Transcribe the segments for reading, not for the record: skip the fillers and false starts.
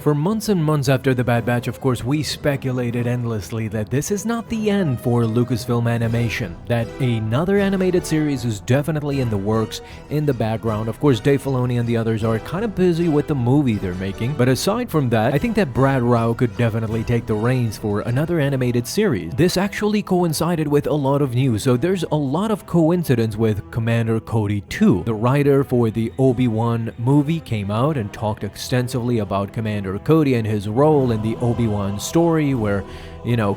For months and months after The Bad Batch, of course, we speculated endlessly that this is not the end for Lucasfilm Animation, that another animated series is definitely in the works, in the background. Of course, Dave Filoni and the others are kind of busy with the movie they're making, but aside from that, I think that Brad Rao could definitely take the reins for another animated series. This actually coincided with a lot of news, so there's a lot of coincidence with Commander Cody 2. The writer for the Obi-Wan movie came out and talked extensively about Commander Cody and his role in the Obi-Wan story, where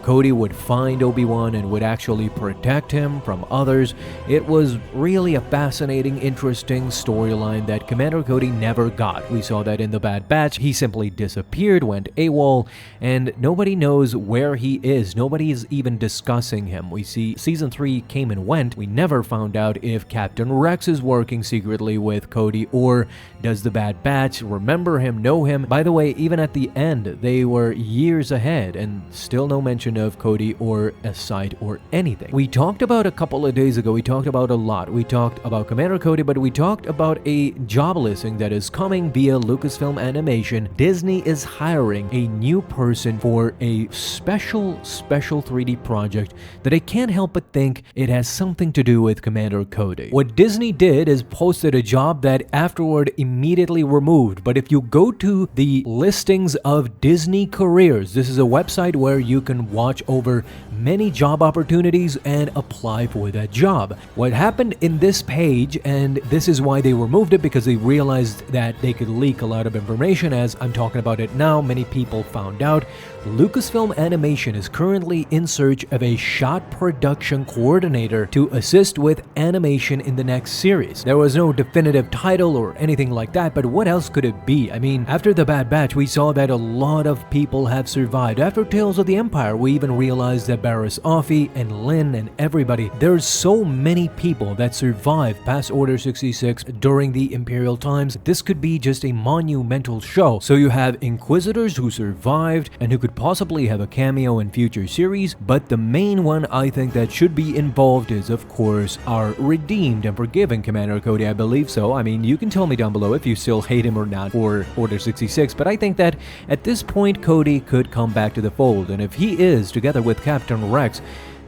Cody would find Obi-Wan and would actually protect him from others. It was really a fascinating, interesting storyline that Commander Cody never got. We saw that in The Bad Batch. He simply disappeared, went AWOL, and nobody knows where he is. Nobody is even discussing him. We see Season 3 came and went. We never found out if Captain Rex is working secretly with Cody, or does The Bad Batch remember him, know him. By the way, even at the end, they were years ahead, and still no mention of Cody or a site or anything. We talked about a couple of days ago, we talked about a lot. We talked about Commander Cody, but we talked about a job listing that is coming via Lucasfilm Animation. Disney is hiring a new person for a special 3D project that I can't help but think it has something to do with Commander Cody. What Disney did is posted a job that afterward immediately removed, but if you go to the listings of Disney careers, this is a website where you can watch over many job opportunities and apply for that job. What happened in this page, and this is why they removed it, because they realized that they could leak a lot of information. As I'm talking about it now, many people found out Lucasfilm Animation is currently in search of a shot production coordinator to assist with animation in the next series. There was no definitive title or anything like that, but what else could it be? I mean, after The Bad Batch, we saw that a lot of people have survived. After Tales of the Empire, we even realized that Barriss Offee and Lynn and everybody, there's so many people that survived past Order 66 during the Imperial times. This could be just a monumental show. So you have Inquisitors who survived and who could possibly have a cameo in future series, but the main one I think that should be involved is, of course, our redeemed and forgiven Commander Cody. I believe so. I mean, you can tell me down below if you still hate him or not for Order 66, but I think that at this point Cody could come back to the fold, and if he is, together with Captain Rex,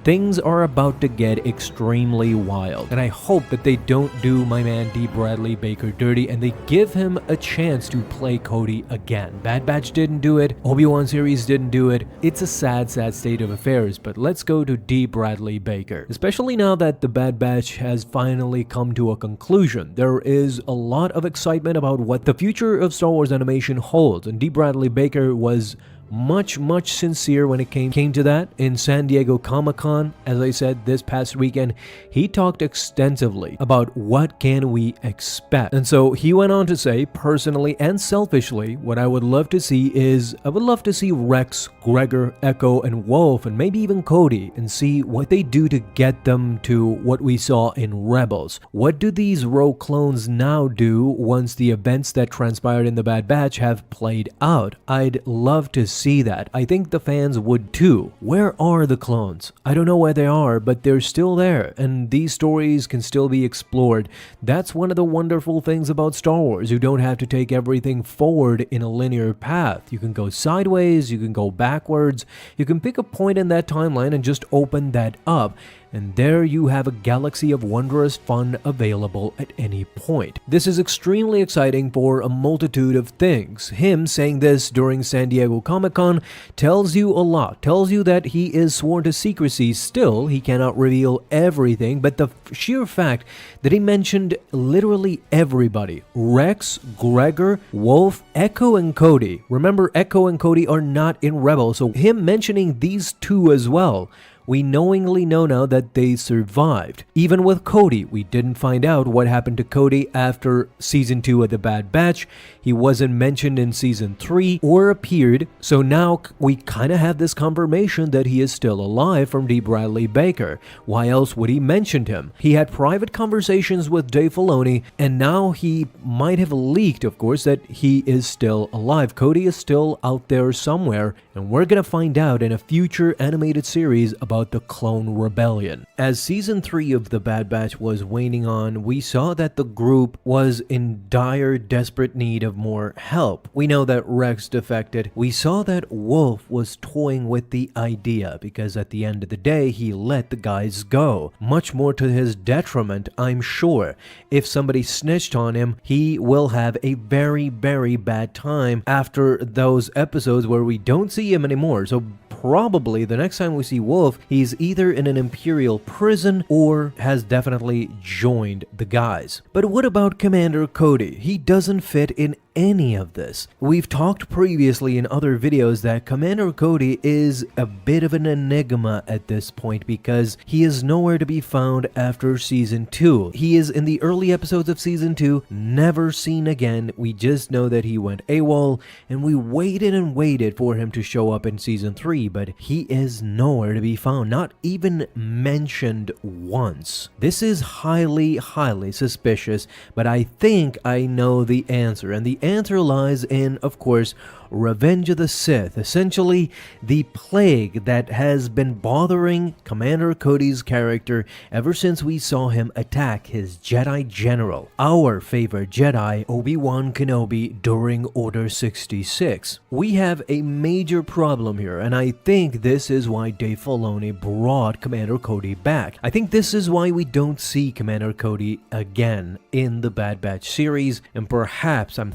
things are about to get extremely wild. And I hope that they don't do my man D. Bradley Baker dirty and they give him a chance to play Cody again. Bad Batch didn't do it, Obi-Wan series didn't do it. It's a sad state of affairs, but let's go to D. Bradley Baker. Especially now that The Bad Batch has finally come to a conclusion. There is a lot of excitement about what the future of Star Wars animation holds, and D. Bradley Baker was much sincere when it came to that. In San Diego Comic-Con, as I said, this past weekend, he talked extensively about what can we expect. And so he went on to say, personally and selfishly, what I would love to see is, I would love to see Rex, Gregor, Echo, and Wolf, and maybe even Cody, and see what they do to get them to what we saw in Rebels. What do these rogue clones now do once the events that transpired in The Bad Batch have played out? I'd love to see that. I think the fans would too. Where are the clones? I don't know where they are, but they're still there, and these stories can still be explored. That's one of the wonderful things about Star Wars. You don't have to take everything forward in a linear path. You can go sideways, you can go backwards, you can pick a point in that timeline and just open that up. And there you have a galaxy of wondrous fun available at any point. This is extremely exciting for a multitude of things. Him saying this during San Diego Comic-Con tells you a lot. Tells you that he is sworn to secrecy still. He cannot reveal everything, but the sheer fact that he mentioned literally everybody. Rex, Gregor, Wolf, Echo, and Cody. Remember, Echo and Cody are not in Rebels, so him mentioning these two as well, we knowingly know now that they survived. Even with Cody, we didn't find out what happened to Cody after Season 2 of The Bad Batch. He wasn't mentioned in Season 3 or appeared, so now we kind of have this confirmation that he is still alive from D. Bradley Baker. Why else would he mention him? He had private conversations with Dave Filoni, and now he might have leaked, of course, that he is still alive. Cody is still out there somewhere, and we're gonna find out in a future animated series about the Clone Rebellion. As Season 3 of The Bad Batch was waning on, we saw that the group was in dire, desperate need of more help. We know that Rex defected. We saw that Wolf was toying with the idea because at the end of the day, he let the guys go. Much more to his detriment, I'm sure. If somebody snitched on him, he will have a very, very bad time after those episodes where we don't see him anymore. So probably the next time we see Wolf, he's either in an Imperial prison or has definitely joined the guys. But what about Commander Cody? He doesn't fit in any of this. We've talked previously in other videos that Commander Cody is a bit of an enigma at this point because he is nowhere to be found after Season 2. He is in the early episodes of Season 2, never seen again. We just know that he went AWOL, and we waited and waited for him to show up in Season 3, but he is nowhere to be found, not even mentioned once. This is highly, highly suspicious, but I think I know the answer, and the answer lies in, of course, Revenge of the Sith, essentially the plague that has been bothering Commander Cody's character ever since we saw him attack his Jedi General, our favorite Jedi, Obi-Wan Kenobi, during Order 66. We have a major problem here, and I think this is why Dave Filoni brought Commander Cody back. I think this is why we don't see Commander Cody again in the Bad Batch series, and perhaps I'm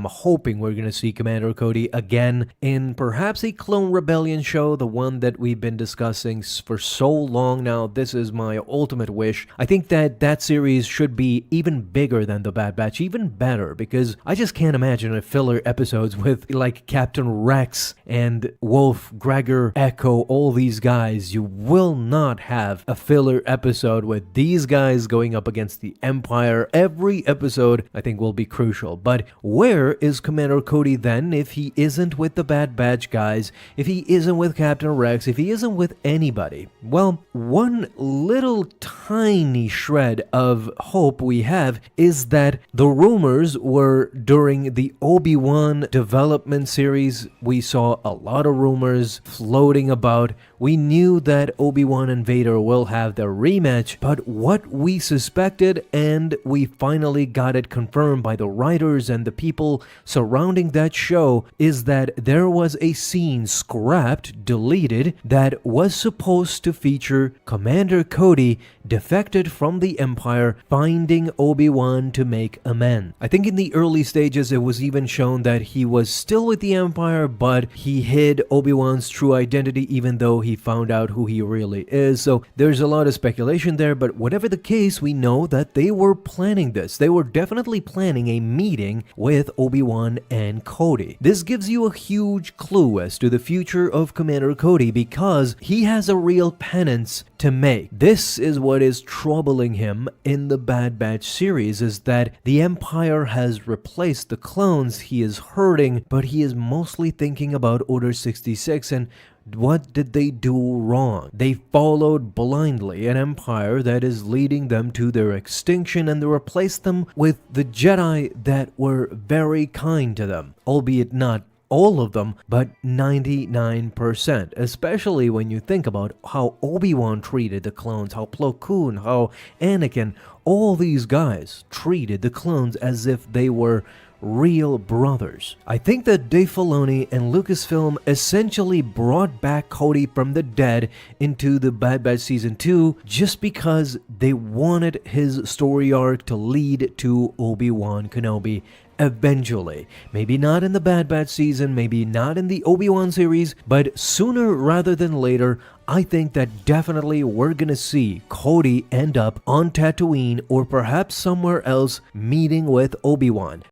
hoping we're gonna see Commander Cody again in perhaps a Clone Rebellion show, the one that we've been discussing for so long now. This is my ultimate wish. I think that that series should be even bigger than the Bad Batch, even better, because I just can't imagine a filler episodes with like Captain Rex and Wolf, Gregor, Echo, all these guys. You will not have a filler episode with these guys going up against the Empire. Every episode I think will be crucial. But where is Commander Cody then if he isn't with the Bad Batch guys, if he isn't with Captain Rex, if he isn't with anybody? Well, one little tiny shred of hope we have is that the rumors were during the Obi-Wan development series. We saw a lot of rumors floating about. We knew that Obi-Wan and Vader will have their rematch, but what we suspected, and we finally got it confirmed by the writers and the people surrounding that show, is that there was a scene scrapped, deleted, that was supposed to feature Commander Cody defected from the Empire, finding Obi-Wan to make amends. I think in the early stages it was even shown that he was still with the Empire, but he hid Obi-Wan's true identity even though he found out who he really is. So there's a lot of speculation there, but whatever the case, we know that they were planning this. They were definitely planning a meeting with Obi-Wan and Cody. This gives you a huge clue as to the future of Commander Cody because he has a real penance to make. This is what is troubling him in the Bad Batch series, is that the Empire has replaced the clones. He is hurting, but he is mostly thinking about Order 66 and what did they do wrong? They followed blindly an empire that is leading them to their extinction, and they replaced them with the Jedi that were very kind to them, albeit not all of them, but 99%, especially when you think about how Obi-Wan treated the clones, how Plo Koon, how Anakin, all these guys treated the clones as if they were real brothers. I think that Dave Filoni and Lucasfilm essentially brought back Cody from the dead into the Bad Batch Season 2 just because they wanted his story arc to lead to Obi-Wan Kenobi eventually. Maybe not in the Bad Batch season, maybe not in the Obi-Wan series, but sooner rather than later, I think that definitely we're gonna see Cody end up on Tatooine or perhaps somewhere else meeting with Obi-Wan.